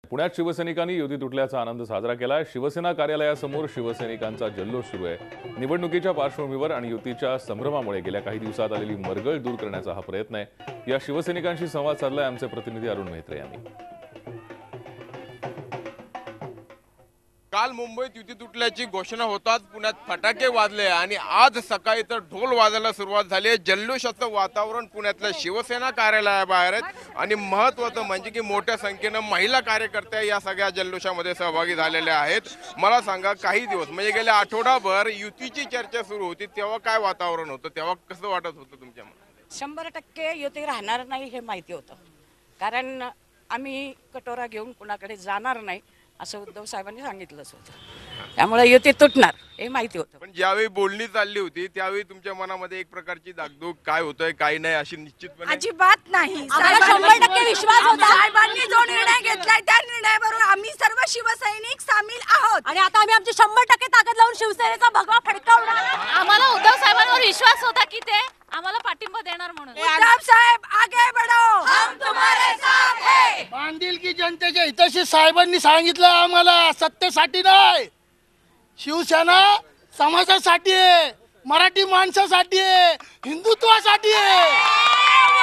पुण्यात शिवसैनिकांनी युती तुटल्याचा आनंद साजरा केला। शिवसेना कार्यालयासमोर शिवसैनिकांचा जल्लोष सुरू आहे। निवडणुकीच्या पार्श्वभूमीवर आणि युतीच्या संभ्रमामुळे गेल्या काही दिवसात आलेली मरगळ दूर करण्याचा हा प्रयत्न आहे। या शिवसैनिकांशी संवाद साधलाय आमचे प्रतिनिधी अरुण मेहत्रे यांनी। काल मुंबईत युती तुटल्याची घोषणा होताच पुण्यात फटाके वाजले आणि आज सकाळी तर ढोल वाजायला सुरुवात झाली। जल्लोषाचं वातावरण पुण्यातल्या शिवसेना कार्यालयाबाहेर आहे आणि महत्त्वाचं म्हणजे की मोठ्या संख्येने महिला कार्यकर्ते या सगळ्या जल्लोषामध्ये सहभागी झालेले आहेत। मला सांगा, काही दिवस म्हणजे गेल्या आठवडाभर युतीची चर्चा सुरू होती तेव्हा काय वातावरण होतं, तेव्हा कसं वाटत होतं तुमच्या मनात? 100% युती राहणार नाही हे माहिती होतं, कारण आम्ही कटोरा घेऊन कुणाकडे जाणार नाही असं उद्धव साहेबांनी सांगितलंच होतं। त्यामुळे युती तुटणार हे माहिती होतं। पण ज्यावेळी बोलणी चालली होती त्यावेळी तुमच्या मनामध्ये एक प्रकारची दागदुग काय होतंय काय नाही अशी निश्चितपणे अजिबात नाही। आम्हाला 100% विश्वास होता। साहेबांनी जो निर्णय घेतलाय त्या निर्णयाबरोबर आम्ही सर्व शिवसैनिक सामील आहोत आणि आता आम्ही आमची 100% ताकद लावून शिवसेनेचा भगवा फडकावणार। आम्हाला उद्धव साहेबांवर विश्वास होता की ते आम्हाला पाठिंबा देणार म्हणून। उद्धव साहेब आगे बढ़ो, हम तुम्हारे साथ हैं। बांधिलकी जनतेच्या हिताशी साहेबांनी सांगितलं आम्हाला सत्तेसाठी नाही, शिवसेना समाजासाठी आहे, मराठी माणसासाठी आहे, हिंदुत्वासाठी आहे।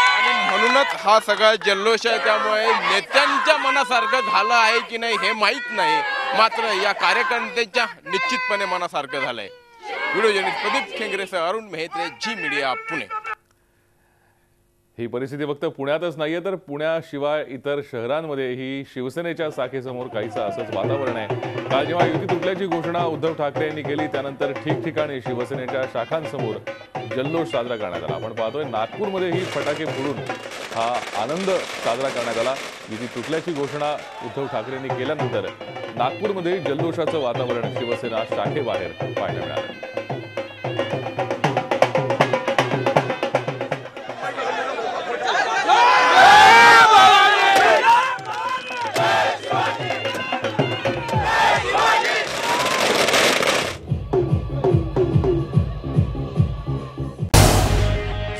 आणि म्हणूनच हा सगळा जल्लोष आहे। त्यामुळे नेत्यांच्या मनासारखं झालं आहे की नाही हे माहीत नाही, मात्र या कार्यकर्त्यांच्या निश्चितपणे मनासारखं झालंय। व्हिडिओ जर्नलिस्ट प्रदीप खेंगरेसह अरुण मेहत्रे, जी मीडिया, पुणे। ही परिस्थिती फक्त पुण्यातच नाहीये तर पुण्याशिवाय इतर शहरांमध्येही शिवसेनेच्या शाखेसमोर काहीसं असंच वातावरण आहे। काल जेव्हा युती तुटल्याची घोषणा उद्धव ठाकरे यांनी केली त्यानंतर ठिकठिकाणी शिवसेनेच्या शाखांसमोर जल्लोष साजरा करण्यात आला। आपण पाहतोय नागपूरमध्येही फटाके फोडून हा आनंद साजरा करण्यात आला। युती तुटल्याची घोषणा उद्धव ठाकरेंनी केल्यानंतर नागपूरमध्ये जल्लोषाचं वातावरण शिवसेना शाखेबाहेर पाहायला मिळालं।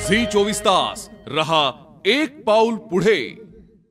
झी 24 तास रहा एक पाऊल पुढे।